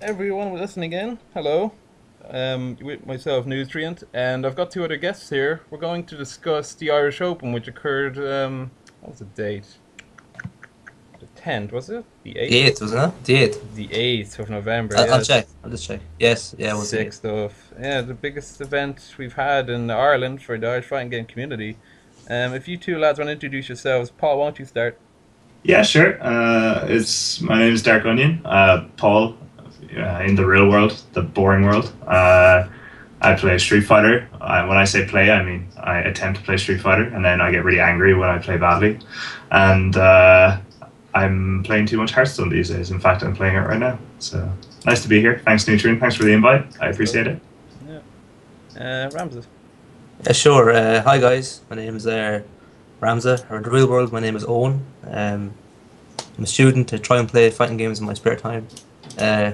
everyone listening in. Hello. With myself, Nutrient, and I've got two other guests here. We're going to discuss the Irish Open, which occurred, what was the date? The 10th, was it? The The 8th? 8th, wasn't it? The 8th. The 8th of November, I'll yes. check. I'll just check. Yes, yeah, it was the Sick 8th. stuff. Yeah, the biggest event we've had in Ireland for the Irish fighting game community. If you two lads want to introduce yourselves, Paul, why don't you start? Yeah, sure. It's my name is Dark Onion. Paul, in the real world, the boring world. I play Street Fighter. When I say play, I mean I attempt to play Street Fighter, and then I get really angry when I play badly. And I'm playing too much Hearthstone these days. In fact, I'm playing it right now. So nice to be here. Thanks, Nutrient. Thanks for the invite. I Good stuff. appreciate it. Yeah. Ramza. Yeah, sure. Hi, guys. My name is Ramza. Or in the real world, my name is Owen. I'm a student. I try and play fighting games in my spare time. Uh,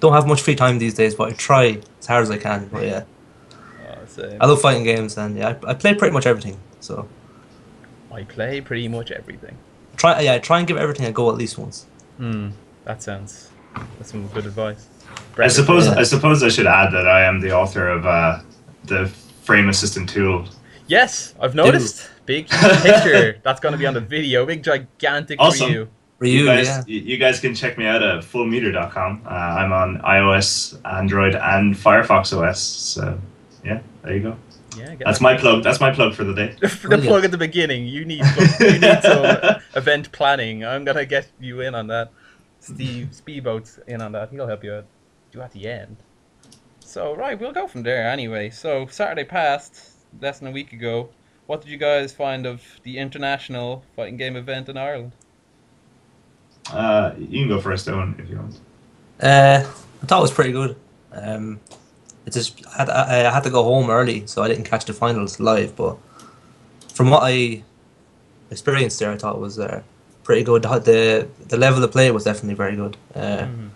don't have much free time these days, but I try as hard as I can. But yeah, Same. I love fighting games, and yeah, I play pretty much everything. So I play pretty much everything. I try and give everything a go at least once. Hmm. That's some good advice. I Brendan. suppose Yeah. I suppose I should add that I am the author of the Frame Assistant tool. Yes, I've noticed. Big picture. That's going to be on the video. Big gigantic Awesome. Ryu. You Ryu, guys, yeah. you guys can check me out at fullmeter.com. I'm on iOS, Android, and Firefox OS. So, yeah, there you go. Yeah, get That's that. my plug. That's my plug for the day. The plug at the beginning. You need some event planning. I'm gonna get you in on that. Steve Speedboat's in on that. He'll help you out. Do at the end. So right, we'll go from there anyway. So Saturday passed less than a week ago. What did you guys find of the international fighting game event in Ireland? You can go first, Owen, if you want. I thought it was pretty good. Um, I had to go home early, so I didn't catch the finals live. But from what I experienced there, I thought it was pretty good. The level of play was definitely very good. Hmm.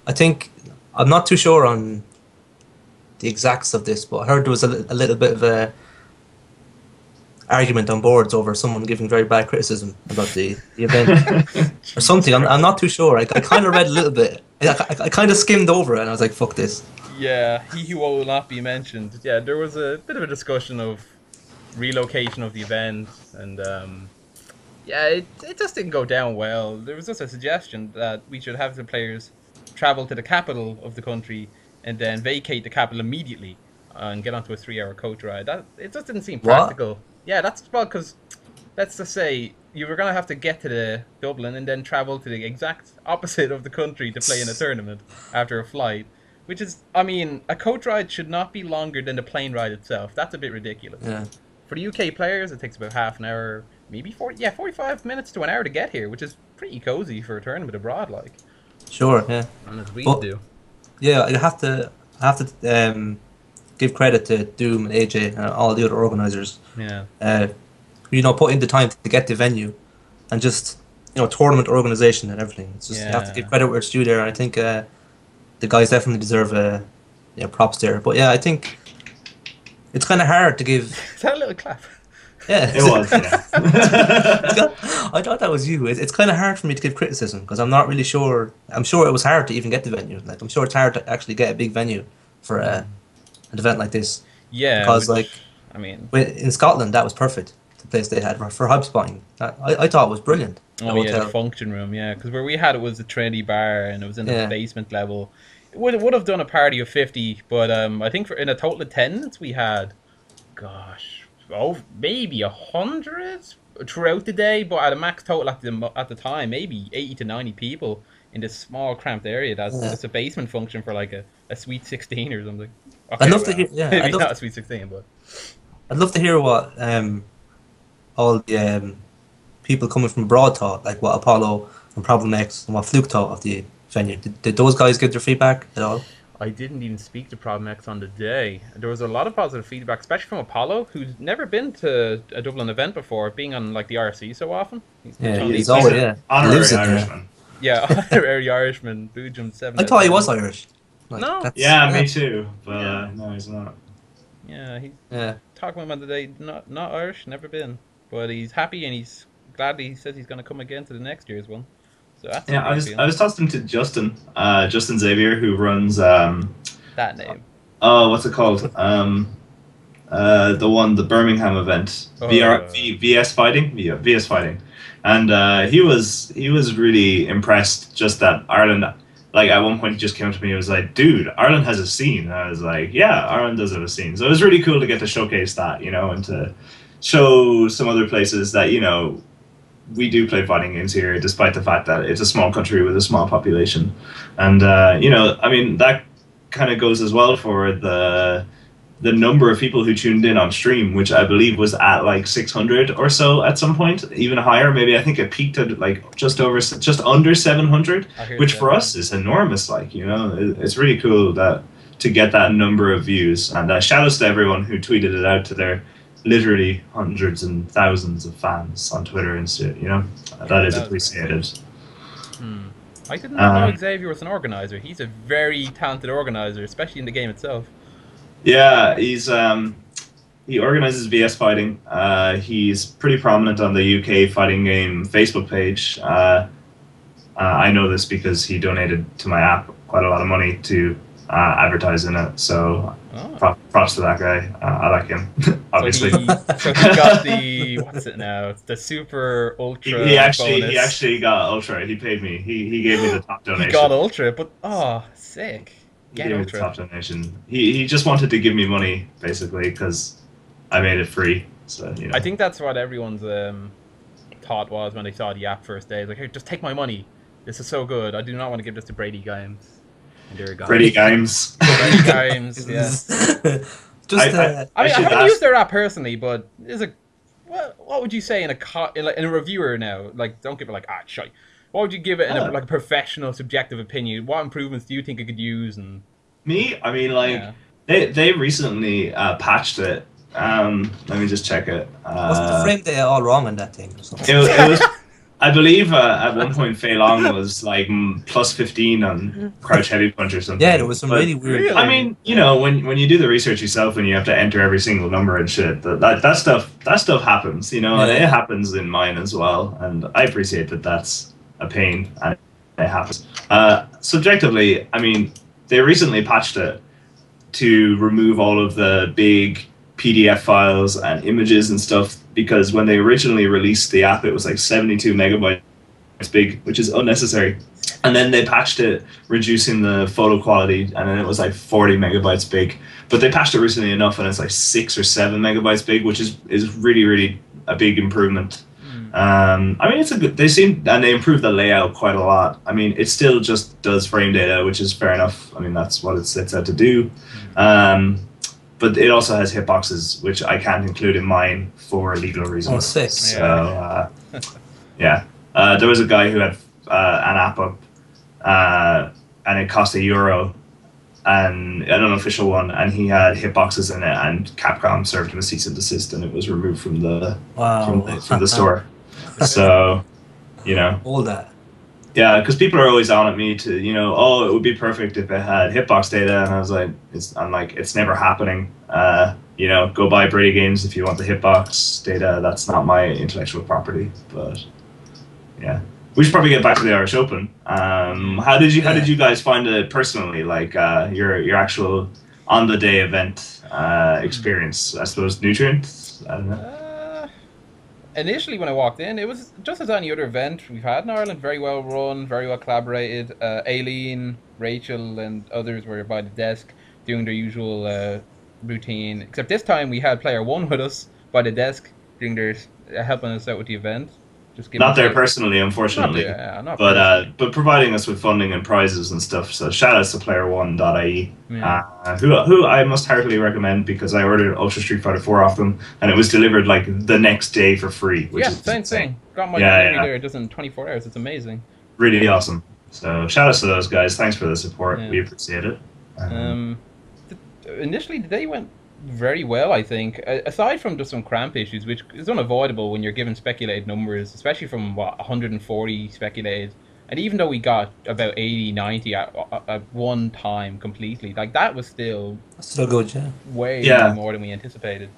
I think I'm not too sure on the exacts of this, but I heard there was a little bit of a argument on boards over someone giving very bad criticism about the event or Jesus something. I'm Christ. not too sure. I kind of read a little bit. I kind of skimmed over it, and I was like, "Fuck this." Yeah, he who will not be mentioned. Yeah, there was a bit of a discussion of relocation of the event, and yeah, it just didn't go down well. There was just a suggestion that we should have the players travel to the capital of the country and then vacate the capital immediately and get onto a 3 hour coach ride. That it just didn't seem What? practical. Yeah, that's well because let's just say you were gonna have to get to the Dublin and then travel to the exact opposite of the country to play in a tournament after a flight. Which is, I mean, a coach ride should not be longer than the plane ride itself. That's a bit ridiculous. Yeah, For the UK players, it takes about half an hour, maybe 40, yeah, 45 minutes to an hour to get here, which is pretty cozy for a tournament abroad, like. sure, yeah, And as we but do. yeah, I have to give credit to Doom and AJ and all the other organisers. Yeah. Put in the time to get the venue and just tournament organisation and everything. It's just you have to give Yeah. credit where it's due there. I think the guys definitely deserve props there. But yeah, I think it's kind of hard to give. Is that a little clap? Yeah, It was, yeah. I thought that was you. It's kind of hard for me to give criticism because I'm not really sure. I'm sure it was hard to even get the venue. Like I'm sure it's hard to actually get a big venue for an event like this Yeah, because which, like I mean, in Scotland that was perfect. The place they had for HubSpotting. I thought it was brilliant. The oh yeah, the hotel. function room, yeah. Because where we had it was the Trinity Bar and it was in the Yeah. basement level. It would have done a party of 50, but I think in a total attendance we had, gosh, oh, maybe 100 throughout the day, but at a max total at the time, maybe 80 to 90 people in this small cramped area. That's Yeah. it's a basement function for like a Sweet 16 or something. I'd Okay, love to well, hear. Yeah, maybe not a Sweet 16, but I'd love to hear what all the people coming from abroad thought, like what Apollo and Problem X and what Fluke thought of the venue. Did those guys give their feedback at all? I didn't even speak to Problem X on the day. There was a lot of positive feedback, especially from Apollo, who's never been to a Dublin event before, being on like the RC so often. He's Yeah, Tony he's He's always an yeah. He honorary lives in there. Irishman. Yeah, honorary Irishman, Boojum 7 I out of thought he 10. was Irish. Like, No. Yeah, me too. But Yeah. no, he's not. Yeah, he Yeah. talking about him on the day, not Irish, never been. But he's happy and he's glad he says he's going to come again to the next year's one. So that's a Yeah, big I appeal. was talking to Justin Xavier, who runs That name. oh, what's it called? The Birmingham event, VS Fighting, yeah, VS Fighting, and he was really impressed just that Ireland. Like at one point, he just came up to me. He was like, "Dude, Ireland has a scene." And I was like, "Yeah, Ireland does have a scene." So it was really cool to get to showcase that, you know, and to show some other places that, you know, we do play fighting games here, despite the fact that it's a small country with a small population. And you know, I mean, that kind of goes as well for the number of people who tuned in on stream, which I believe was at like 600 or so at some point, even higher. Maybe I think it peaked at like just under 700, which for us is enormous. Like, you know, it's really cool that to get that number of views. And shout outs to everyone who tweeted it out to their literally hundreds and thousands of fans on Twitter and shit. You know, that is appreciated. I did not know Xavier was an organizer. He's a very talented organizer, especially in the game itself. Yeah, he organizes VS Fighting. He's pretty prominent on the UK fighting game Facebook page. I know this because he donated to my app quite a lot of money to advertise in it. So props to that guy. I like him, obviously. So he got the what's it now? The super ultra. He actually got ultra. He paid me. He gave me the top donation. He got ultra, but sick. He gave me the top donation. He just wanted to give me money basically because I made it free. So you know. I think that's what everyone's thought was when they saw the app first day. Like, hey, just take my money. This is so good. I do not want to give this to Brady Games. And there you go. Brady Games. Brady Games. Yeah. I haven't used their app personally, but what would you say in a reviewer now? Like, don't give it like shy. What would you give it in a professional, subjective opinion? What improvements do you think it could use? And me, I mean, like they recently patched it. Let me just check it. Wasn't the frame data all wrong on that thing? Or something? It was. I believe at one point Fei Long was like plus 15 on Crouch Heavy Punch or something. Yeah, there was some really weird. I mean, you know, when you do the research yourself and you have to enter every single number and shit, that stuff happens, you know, and it happens in mine as well. And I appreciate that that's a pain and it happens. Subjectively, I mean, they recently patched it to remove all of the big PDF files and images and stuff, because when they originally released the app, it was like 72 megabytes big, which is unnecessary. And then they patched it, reducing the photo quality, and then it was like 40 megabytes big. But they patched it recently enough, and it's like 6 or 7 megabytes big, which is really, really a big improvement. I mean, it's a good. They improved the layout quite a lot. I mean, it still just does frame data, which is fair enough. I mean, that's what it sets out to do. But it also has hitboxes, which I can't include in mine for legal reasons. Oh, sick. So, yeah. There was a guy who had an app up, and it cost €1, and an unofficial one, and he had hitboxes in it, and Capcom served him a cease and desist, and it was removed from the from the store. So, you know. All that. Yeah, because people are always on at me to, you know, it would be perfect if it had hitbox data, and I was like, it's never happening. You know, go buy Brady Games if you want the hitbox data. That's not my intellectual property. But yeah, we should probably get back to the Irish Open. How did you guys find it personally? Like your actual on the day event experience? I suppose nutrients. I don't know. Initially, when I walked in, it was just as any other event we've had in Ireland. Very well run, very well collaborated. Aileen, Rachel, and others were by the desk doing their usual routine. Except this time we had player one with us by the desk doing their helping us out with the event. Not there personally, unfortunately, but providing us with funding and prizes and stuff. So shout outs to player1.ie, who I must heartily recommend, because I ordered Ultra Street Fighter 4 off them, and it was delivered like the next day for free. Which is same thing. Got my delivery there. It does in 24 hours. It's amazing. Really awesome. So shout outs to those guys. Thanks for the support. We appreciate it. Initially, the day went very well, I think, aside from just some cramp issues, which is unavoidable when you're given speculated numbers, especially from 140 speculated, and even though we got about 80, 90 at one time completely, like that was still good, way more than we anticipated.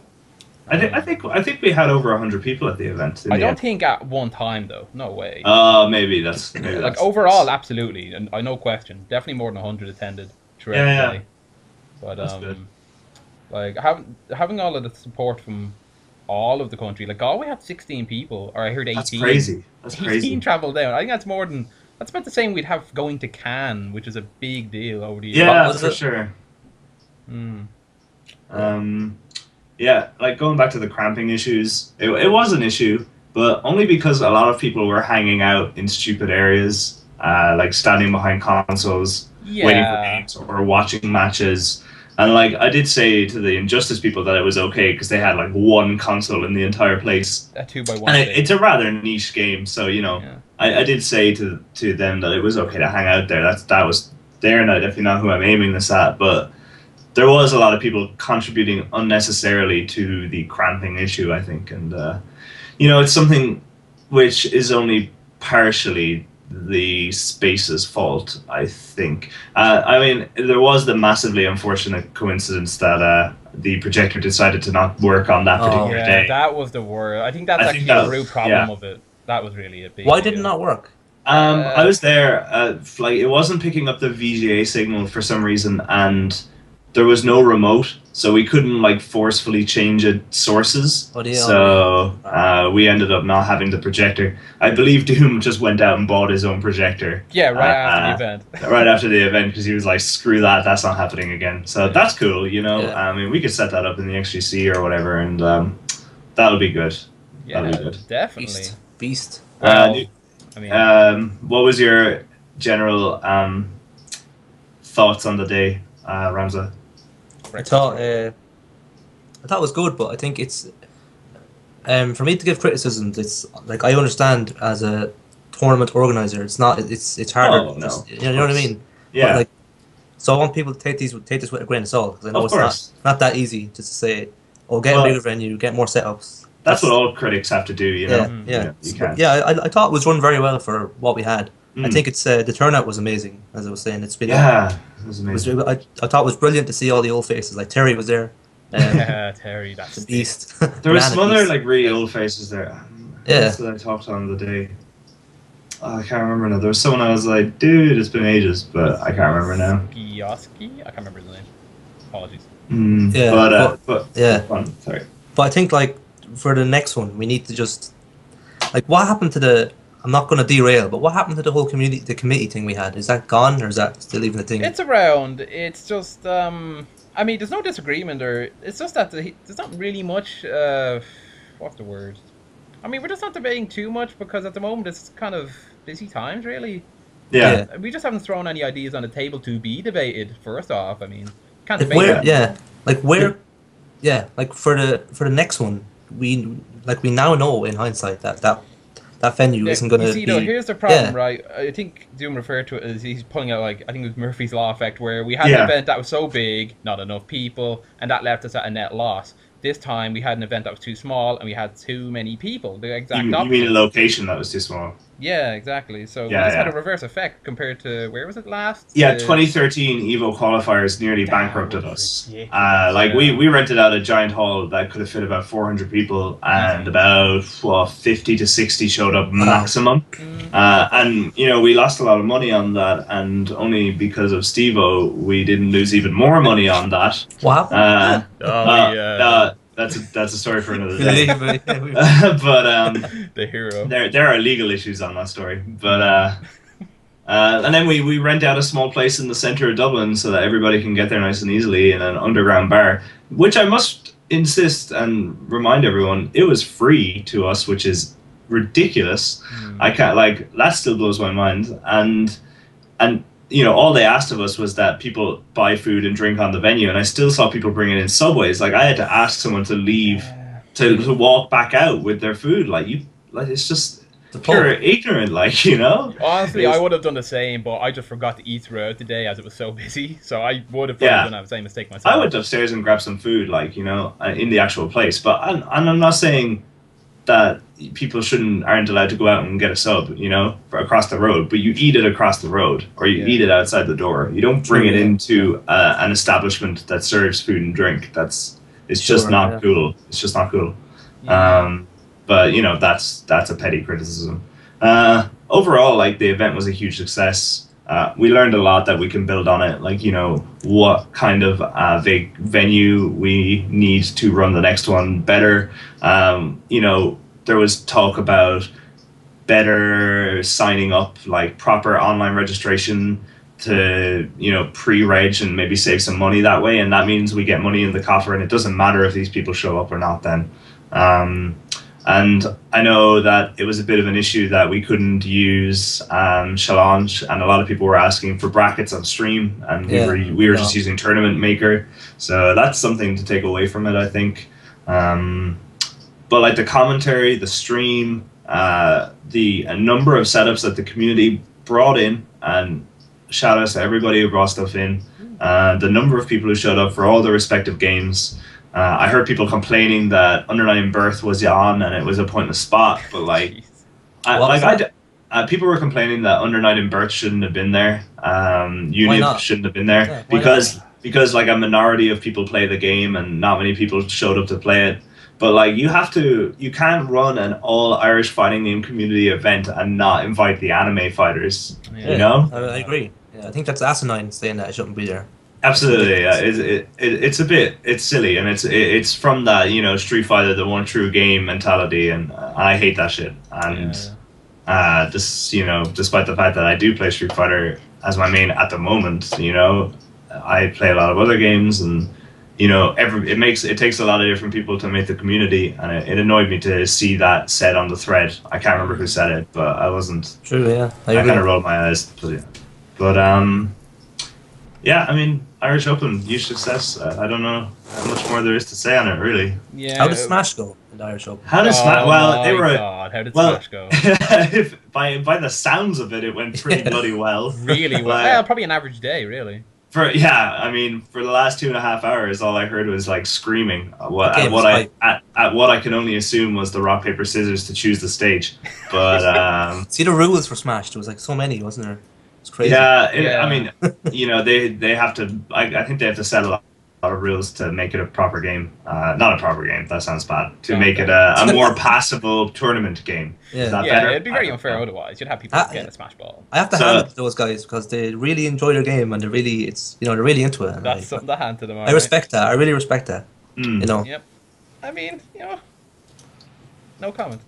I think we had over 100 people at the event. I don't think at one time though. No way. Maybe that's Like overall, absolutely, and I no question, definitely more than 100 attended throughout the day. But That's good. like having all of the support from all of the country, like Galway had 16 people, or I heard 18. That's crazy. That's 18 crazy. traveled down. I think that's more than that's about the same we'd have going to Cannes, which is a big deal over the years. Yeah, was for it? sure. Mm. Yeah, like going back to the cramping issues, it was an issue, but only because a lot of people were hanging out in stupid areas, like standing behind consoles, waiting for Yeah. games or watching matches. And like I did say to the Injustice people that it was okay because they had like one console in the entire place, A 2x1 and thing. it's a rather niche game. So Yeah. I did say to them that it was okay to hang out there. That was there, and definitely not who I'm aiming this at, but there was a lot of people contributing unnecessarily to the cramping issue, I think, and it's something which is only partially the space's fault, I think. I mean, there was the massively unfortunate coincidence that the projector decided to not work on that particular Yeah, day. that was the word. I think that's I actually think that the root was- problem yeah. of it. That was really a big Why did it deal. not work? I was there. Like it wasn't picking up the VGA signal for some reason, and there was no remote, so we couldn't like forcefully change sources. Oh, yeah. So we ended up not having the projector. I believe Doom just went out and bought his own projector. Yeah, right after the event. Right after the event, because he was like, "Screw that, that's not happening again." So that's cool, Yeah. I mean, we could set that up in the XGC or whatever, and that'll be good. Yeah, That'll be good. definitely. Beast. Well, Uh, I mean, What was your general thoughts on the day, Ramza? I thought it was good, but I think it's for me to give criticisms. It's like I understand as a tournament organizer, it's not. It's harder. Oh, no. You know what I mean? Yeah. But, like, so I want people to take this with a grain of salt because I know Of it's course. not that easy just to say, "Oh, get a bigger venue, get more setups." That's what all critics have to do, you know? Yeah. You can't. Yeah, I thought it was run very well for what we had. I Mm. think it's the turnout was amazing, as I was saying. It's been Yeah, it was it was, amazing. I thought it was brilliant to see all the old faces. Like Terry was there, yeah, Terry, that's the beast. There was Banana some other beast. like really old faces there. Yeah. That's what I talked on the day. Oh, I can't remember now. There was someone I was like, dude, it's been ages, but I can't remember now. Gioski? I can't remember his name. Apologies. Yeah, But yeah. go on, sorry. But I think like for the next one, we need to just like what happened to the. I'm not going to derail, but what happened to the whole committee thing we had? Is that gone, or is that still even a thing? It's around. It's just, I mean, there's no disagreement, or it's just that there's not really much. What's the word? I mean, we're just not debating too much because at the moment it's kind of busy times, really. Yeah. We just haven't thrown any ideas on the table to be debated. First off, I mean, can't Like debate where, that. yeah, like where, yeah, like for the next one, we now know in hindsight that venue Yeah, isn't going you to see, be. though, here's the problem, yeah. right? I think Doom referred to it as he's pulling out, like, I think it was Murphy's Law effect, where we had Yeah. an event that was so big, not enough people, and that left us at a net loss. This time, we had an event that was too small, and we had too many people. The exact You opposite. mean a location that was too small? Yeah, exactly. So we Yeah, just had yeah. a reverse effect compared to, where was it last? Yeah, The- 2013 Evo qualifiers nearly That bankrupted was us. ridiculous, Like yeah. we rented out a giant hall that could have fit about 400 people, and about 50 to 60 showed up maximum. And we lost a lot of money on that, and only because of Steve-O, we didn't lose even more money on that. What happened? That's a story for another day. Believe me. But the hero. there are legal issues on that story, but and then we rent out a small place in the center of Dublin so that everybody can get there nice and easily in an underground bar, which I must insist and remind everyone it was free to us, which is ridiculous. I can't that still blows my mind, and all they asked of us was that people buy food and drink on the venue, and I still saw people bringing in Subways. Like I had to ask someone to leave to walk back out with their food. It's just pure ignorant, Honestly, It was- I would have done the same, but I just forgot to eat throughout the day as it was so busy. So I would have probably done the same mistake myself. I went upstairs and grabbed some food, in the actual place. But and I'm not saying that people aren't allowed to go out and get a sub, for across the road. But you eat it across the road, or you eat it outside the door. You don't bring it into an establishment that serves food and drink. That's It's just Sure, not yeah. cool. It's just not cool. Yeah. But you know, that's a petty criticism. Overall, like the event was a huge success. We learned a lot that we can build on it. Like, you know, what kind of big venue we need to run the next one better. You know, there was talk about better signing up, like proper online registration to, you know, pre-reg and maybe save some money that way. And that means we get money in the coffer, and it doesn't matter if these people show up or not then. And I know that it was a bit of an issue that we couldn't use Challenge, and a lot of people were asking for brackets on stream, and we were just using Tournament Maker. So that's something to take away from it, I think. But like the commentary, the stream, the number of setups that the community brought in, and shout outs to everybody who brought stuff in, the number of people who showed up for all their respective games. I heard people complaining that Under 9 Birth was on and it was a pointless spot, but like, people were complaining that Under 9 in Birth shouldn't have been there. Unif shouldn't have been there, Yeah, because like a minority of people play the game and not many people showed up to play it. But like, you can't run an all Irish fighting game community event and not invite the anime fighters. Yeah. You know, I agree. Yeah, I think that's asinine saying that it shouldn't be there. absolutely. It's silly, and it's from that, you know, Street Fighter, the one true game mentality, and I hate that shit. And this, you know, despite the fact that I do play Street Fighter as my main at the moment, you know, I play a lot of other games, and you know, it takes a lot of different people to make the community, and it annoyed me to see that said on the thread. I can't remember who said it, but I wasn't. True, yeah. I kind of rolled my eyes, but yeah. I mean, Irish Open, huge success. I don't know how much more there is to say on it, really. Yeah. How did Smash go in the Irish Open? How did Smash? Well, they were. God, how did Well, Smash go? by the sounds of it, it went pretty bloody well. Really well. Yeah, probably an average day, really. I mean, for the last 2.5 hours, all I heard was like screaming at what I can only assume was the rock paper scissors to choose the stage. But See the rules for Smash. There was like so many, wasn't there? It's crazy. Yeah. I mean, you know, they have to. I think they have to set a lot of rules to make it a proper game. Not a proper game. That sounds bad. To make it a more passable tournament game. Yeah. Is that better? It'd be very unfair otherwise. You'd have people getting a Smash ball. I have to hand it to those guys because they really enjoy their game and they're really into it. That's something to hand to them. I respect that. I really respect that. You know. Yep. I mean, you know, no comment.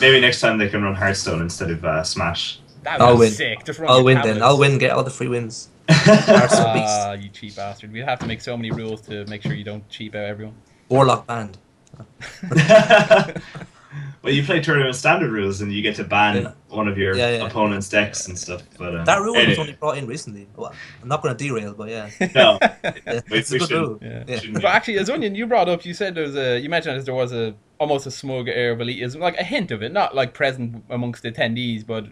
Maybe next time they can run Hearthstone instead of Smash. That would be sick. Just run I'll win tablets. then. I'll win. Get all the free wins. You cheap bastard. We'd have to make so many rules to make sure you don't cheap out everyone. Warlock banned. Well, you play tournament standard rules and you get to ban one of your opponent's decks and stuff. But that rule was only brought in recently. Well, I'm not going to derail, but yeah. No, it's a good rule. Yeah. But actually, as Onion, you brought up, you said you mentioned there was almost a smug air of elitism, like a hint of it, not like present amongst the attendees, but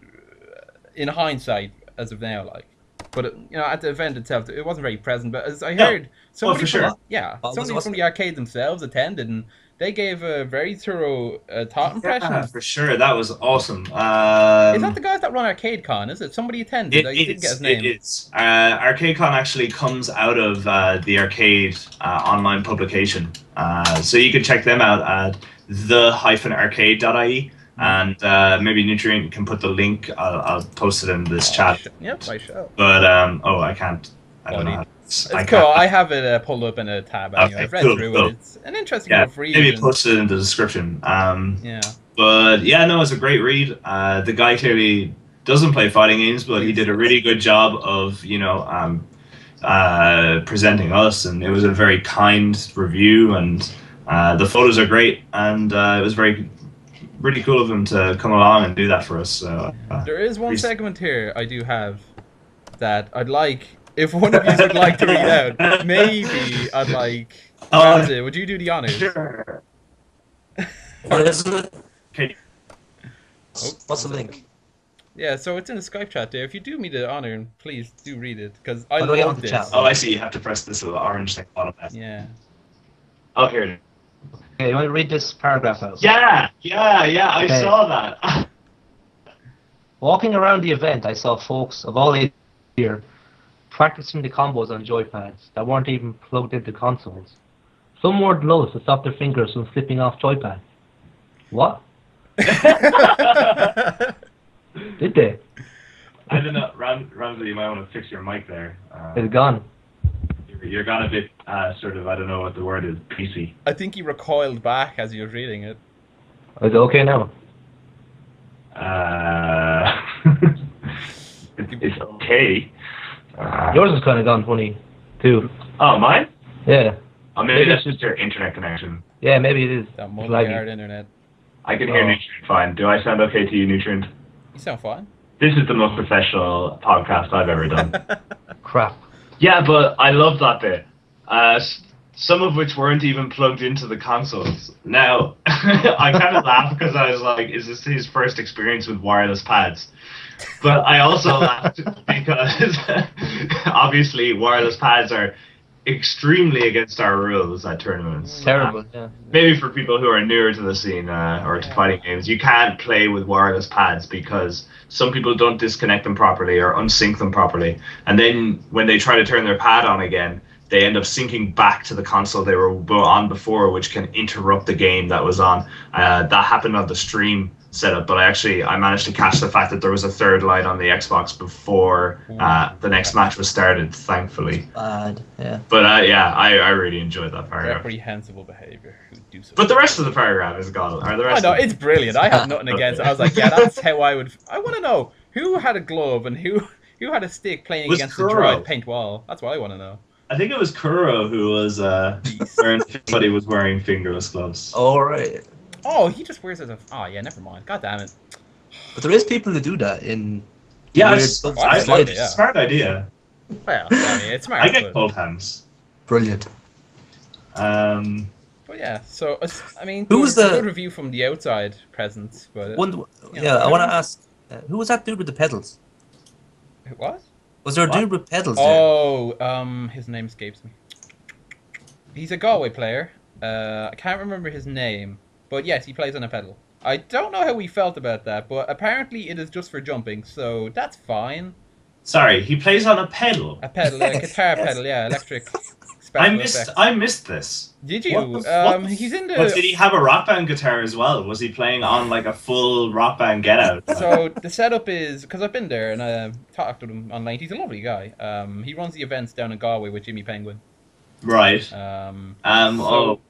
in hindsight, as of now, like. But you know, at the event itself, it wasn't very present. But as I heard, somebody from the arcade themselves attended, and they gave a very thorough thought impression. Yeah, for sure, that was awesome. Is that the guys that run Arcade Con? Is it somebody attended? I didn't get his name. It is. Arcade Con actually comes out of the Arcade online publication, so you can check them out at the-arcade.ie. And maybe Nutrient can put the link. I'll post it in this chat. Yep, I shall. But I can't. I don't know. It's cool. I have it pulled up in a tab. Anyway. I've read through it. It's an interesting enough read. Maybe post it in the description. Yeah. But yeah, no, it's a great read. The guy clearly doesn't play fighting games, but he did a really good job of presenting us, and it was a very kind review, and the photos are great, and it was really cool of him to come along and do that for us. So, there is one segment here I do have that I'd like, if one of you would like to read out, maybe I'd like... Ramza, would you do the honors? Sure. What is it? Okay. What's the link? Yeah, so it's in the Skype chat there. If you do me the honor, please do read it, because I How do I get on love the this. chat? Oh, I see. You have to press this little orange thing bottom left. Yeah. Oh, here it is. Okay, you want to read this paragraph out? Yeah, I saw that. Walking around the event, I saw folks of all ages here practicing the combos on joypads that weren't even plugged into consoles. Some wore gloves to stop their fingers from slipping off joypads. What? Did they? I don't know, Ramza, you might want to fix your mic there. It's gone. You're gone a bit, sort of, I don't know what the word is, PC. I think he recoiled back as he was reading it. Is it okay now? It's okay. Yours is kind of gone funny, too. Oh, mine? Yeah. Oh, maybe that's just your internet connection. Yeah, maybe it is. That It's multi-yard laggy. internet. I can hear Oh. Nutrient fine. Do I sound okay to you, Nutrient? You sound fine. This is the most professional podcast I've ever done. Crap. Yeah, but I love that bit. Some of which weren't even plugged into the consoles. Now, I kind of laugh because I was like, is this his first experience with wireless pads? But I also laughed because obviously wireless pads are extremely against our rules at tournaments. Terrible, yeah. Maybe for people who are newer to the scene or to fighting games, you can't play with wireless pads because some people don't disconnect them properly or unsync them properly. And then when they try to turn their pad on again, they end up syncing back to the console they were on before, which can interrupt the game that was on. That happened on the stream setup, but I managed to catch the fact that there was a third light on the Xbox before the next match was started, thankfully. Bad, yeah. But yeah, I really enjoyed that paragraph. Reprehensible behavior. But the rest of the paragraph is god. Or the rest. I know, it's brilliant. I have nothing against it. I was like, yeah, that's how I would. I want to know who had a glove and who had a stick playing Was against Kuro. a dried paint wall. That's what I want to know. I think it was Kuro who was wearing, but he was wearing fingerless gloves. All right. Oh, he just wears it as a. Oh yeah, never mind. God damn it. But there is people who do that in. Yeah, weird it's subs- I it's like a it, yeah. smart idea. Well, I mean, it's smart. I get but- cold hands. Brilliant. But yeah, so I mean, Who was there the- good review from the outside presence? But One, yeah, yeah, I want to ask, who was that dude with the pedals? what? Was there a What? dude with pedals there? Oh, his name escapes me. He's a Galway player. I can't remember his name, but yes, he plays on a pedal. I don't know how we felt about that, but apparently it is just for jumping, so that's fine. Sorry, he plays on a pedal. A pedal, a guitar pedal, yeah, electric. I special missed. effects. I missed this. Did you? What the He's in the. But did he have a rock band guitar as well? Was he playing on like a full rock band get out? So the setup is because I've been there and I talked to him online. He's a lovely guy. He runs the events down in Galway with Jimmy Penguin. Right. So-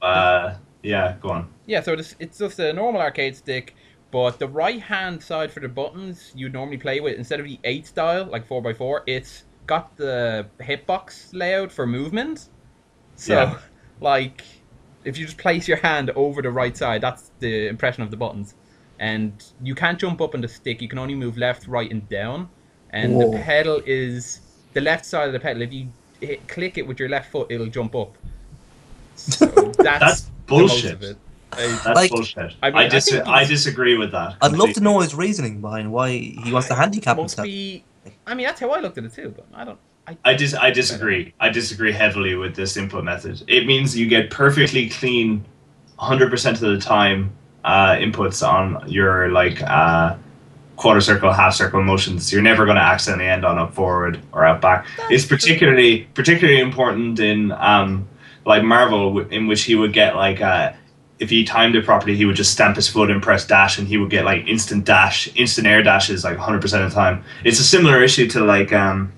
Yeah. Go on. Yeah, so it's just a normal arcade stick, but the right hand side for the buttons you'd normally play with, instead of the 8 style, like 4x4, it's got the hitbox layout for movement. So, Yeah. like, if you just place your hand over the right side, that's the impression of the buttons. And you can't jump up on the stick, you can only move left, right, and down. And Whoa. the pedal is the left side of the pedal. If you click it with your left foot, it'll jump up. So That's the most bullshit. of it. That's Like- bullshit. I mean, I think I he's- disagree with that. I'd love to completely. know his reasoning behind why he wants to handicap Must himself. be. I mean, that's how I looked at it too. But I don't. I disagree. I disagree heavily with this input method. It means you get perfectly clean, 100% of the time inputs on your quarter circle, half circle motions. You're never going to accidentally end on up forward or up back. It's particularly important in like Marvel, in which he would get if he timed it properly, he would just stamp his foot and press dash, and he would get instant air dashes 100% of the time. It's a similar issue to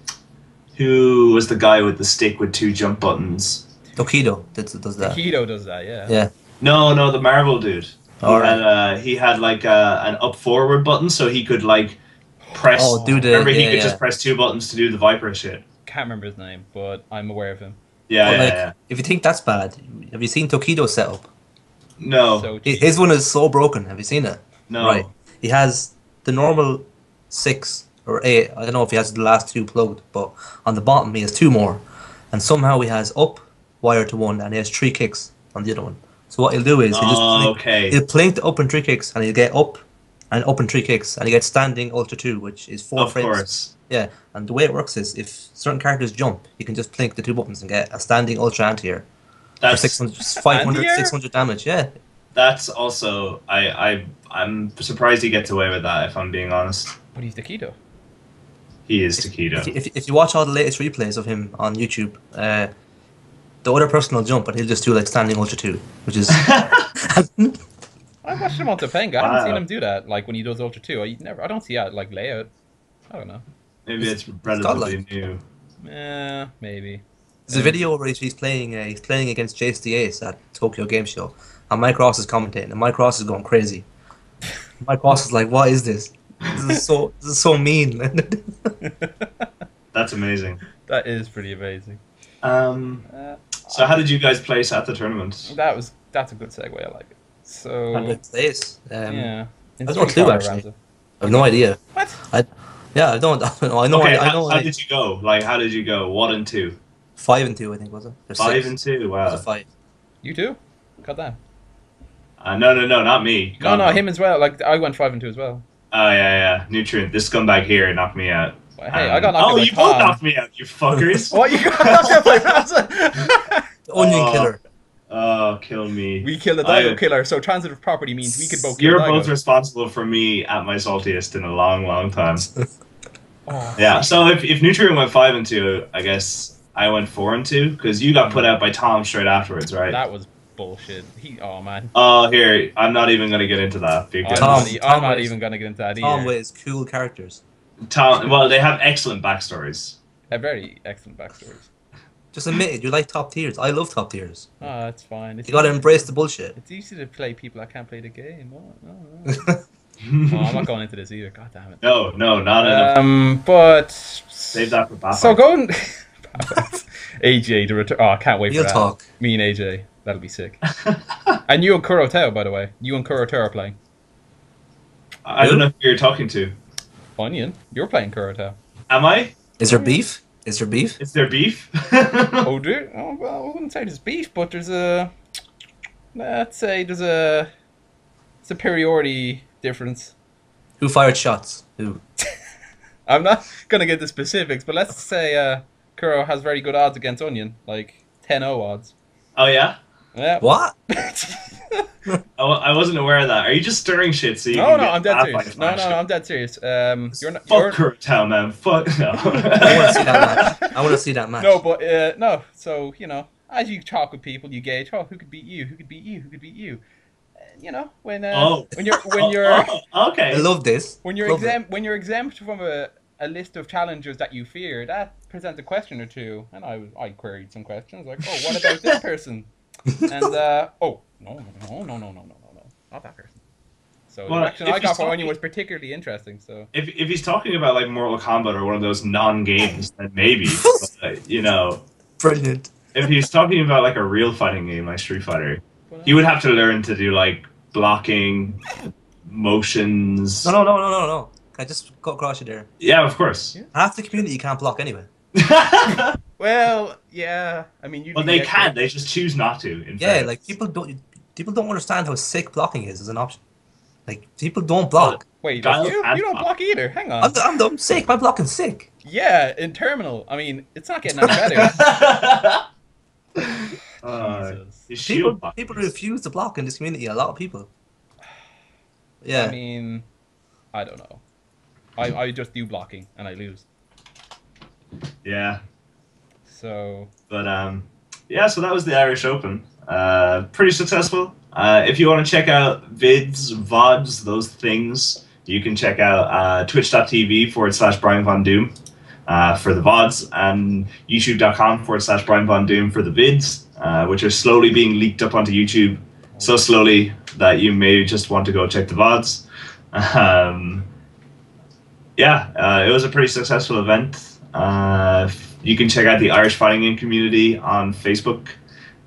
who was the guy with the stick with 2 jump buttons? Tokido does that. Keto does that, yeah. Yeah. No, the Marvel dude. Alright. He had an up forward button, so he could press. Oh, do the- remember, he yeah, could yeah. just press 2 buttons to do the Viper shit. Can't remember his name, but I'm aware of him. Yeah, But, yeah. if you think that's bad, have you seen Tokido's setup? No, So His one is so broken. Have you seen it? no. Right. He has the normal 6 or 8. I don't know if he has the last 2 plugged, but on the bottom he has 2 more. And somehow he has up wired to 1 and he has 3 kicks on the other one. So what he'll do is he'll plink the up and 3 kicks and he'll get up and up and 3 kicks and he gets standing ultra 2, which is 4 Of frames. course. Yeah, and the way it works is if certain characters jump, you can just plink the 2 buttons and get a standing ultra anti-air. For That's 600, 500, Anti-air? 600 damage, yeah. that's also I'm surprised he gets away with that. If I'm being honest, But he's the Keto. He is Taquito. If you watch all the latest replays of him on YouTube, the other person will jump, but he'll just do like standing ultra 2, which is. I watched him on Topanga. I haven't seen Wow. him do that. Like when he does ultra 2, I don't see that like layout. I don't know. Maybe it's godlike. relatively new. Maybe. There's a video where he's playing against Jace the Ace at Tokyo Game Show, and Mike Ross is commentating, and Mike Ross is going crazy. Mike Ross is like, "What is this? This is so mean." That's amazing. That is pretty amazing. So how did you guys place at the tournament? That's a good segue. I like it. So And place. yeah. I don't clue actually. Ramza. I have no idea. What? I don't. I know. Okay, I know. how did you go? Like, how did you go? 1 and 2. 5 and 2, I think, was it? Or 5 6. and 2. It Wow. was a 5. You too? Got that? No, not me. No, God, him as well. Like I went 5 and 2 as well. Oh yeah. Nutrient. This scumbag here knocked me out. Hey, I got knocked out by you both Tom. knocked me out, you fuckers. What, you got knocked out by Ramza? The Onion Oh. Killer. Oh, kill me. We killed a Daigo killer, so transitive property means we could both kill You're Daigo. both responsible for me at my saltiest in a long time. Oh, Yeah, so if Nutrient went 5 and 2, I guess I went 4 and 2, because you got put out by Tom straight afterwards, right? that was bullshit. Oh man. Oh, here, I'm not even going to get into that, because I'm not was- even gonna get into that Tom either. with cool characters. well, they have excellent backstories. A very excellent backstories. Just admit it. You like top tiers. I love top tiers. Oh, that's fine. You gotta embrace the bullshit. It's easy to play people that can't play the game. No. Oh, I'm not going into this either. God damn it. No, not enough. But Save that for Batman. so going AJ the return. Oh, I can't wait Real for that. talk. Me and AJ, that'll be sick. And you and Kuroteo, by the way. You and Kuroteo are playing. I don't know who you're talking to. Onion, you're playing Kuroteo. Am I? Is there beef? Is there beef? Is there beef? Oh, dude. Oh, well, I wouldn't say there's beef, but there's a. Let's say there's a superiority difference. Who fired shots? Who? I'm not gonna get the specifics, but let's say Kuro has very good odds against Onion, like 10-0 odds. Oh, yeah? Yeah. What? I wasn't aware of that. Are you just stirring shit so you No, can no, get I'm dead laughed serious. like No, Smash? I'm dead serious. You're not. Fuck Kurtown, man. Fuck no. I want to see that match. I want to see that match. No, but no. So as you talk with people, you gauge, who could beat you, who could beat you, who could beat you. When you're Okay. I love this. when you're Love it. when you're exempt from a list of challengers that you fear, that presents a question or two. And I queried some questions like, what about this person? And no, not that person. So the Well, question if I got he's for Onion talking- was particularly interesting. So If he's talking about like Mortal Kombat or one of those non-games, then maybe. But, Brilliant. if he's talking about like a real fighting game like Street Fighter, he would have to learn to do like blocking, motions. No. Can I just go across you there? Yeah, of course. Yeah. Half the community can't block anyway. well, yeah. I mean, Well, they can. They just choose not to. In Yeah, fairness. like people don't understand how sick blocking is as an option. Like people don't block. Wait, Giles you and don't Pop. block either. Hang on. I'm sick. My blocking's sick. Yeah, in Terminal. I mean, it's not getting any better. Jesus. his shield People block is- refuse to block in this community. A lot of people. Yeah. I mean, I don't know. I just do blocking and I lose. Yeah, So but yeah. So that was the Irish Open. Pretty successful. If you want to check out vids, vods, those things, you can check out twitch.tv/Brian Von Doom for the VODs and youtube.com/Brian Von Doom for the vids, which are slowly being leaked up onto YouTube. So slowly that you may just want to go check the VODs. It was a pretty successful event. You can check out the Irish Fighting Game community on Facebook,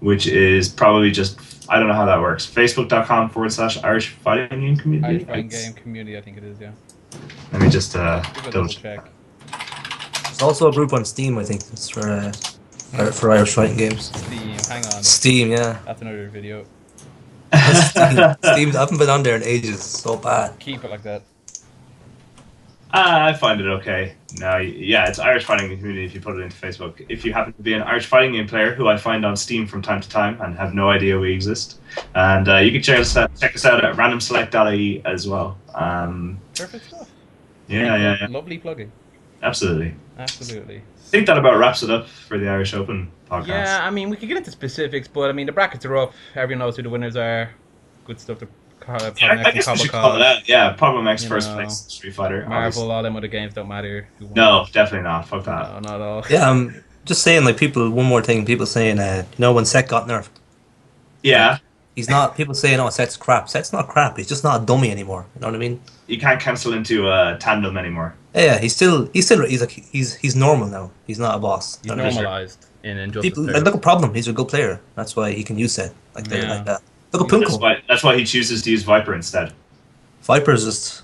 which is probably just, I don't know how that works. Facebook.com/Irish Fighting Game community. Irish Fighting Game community, I think it is. Yeah. Let me just Give it a double double check. check. There's also a group on Steam. I think it's for Irish fighting games. Steam. Hang on. Steam, yeah. That's another video. Steam. I haven't been on there in ages. So bad. Keep it like that. I find it okay. No, yeah, it's Irish Fighting Game community if you put it into Facebook. If you happen to be an Irish Fighting Game player, who I find on Steam from time to time and have no idea we exist, and you can check us out at randomselect.ie as well. Perfect stuff. Yeah. Lovely plugging. Absolutely. Absolutely. I think that about wraps it up for the Irish Open podcast. Yeah, I mean, we could get into specifics, but I mean, the brackets are up. Everyone knows who the winners are. Good stuff to I guess we should call it out. Yeah, Problem X first place Street Fighter. Marvel, Obviously. all them other games don't matter. Who won. No, definitely not. Fuck that. No, not at all. Yeah, I'm just saying, like, people, one more thing, people saying, when Set got nerfed, Yeah. he's not, people saying, oh, Set's crap. Set's not crap, he's just not a dummy anymore, you know what I mean? You can't cancel into tandem anymore. Yeah, he's normal now. He's not a boss. He's normalized in Injustice. People, like, look a problem. He's a good player. That's why he can use Set like that. Look at Punko. That's why he chooses to use Viper instead. Viper's just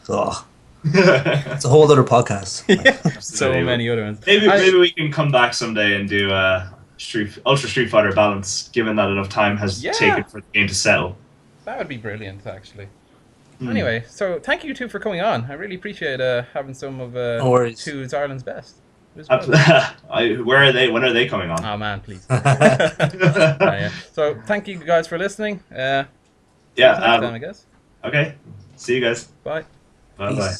it's a whole other podcast. Yeah, so many other ones. Maybe we can come back someday and do Ultra Street Fighter Balance, given that enough time has taken for the game to settle. That would be brilliant, actually. Anyway, so thank you two for coming on. I really appreciate having some of Two's Ireland's best. Where are they? When are they coming on? Oh man, please. Yeah. So thank you guys for listening. I guess. Okay. See you guys. Bye. Bye.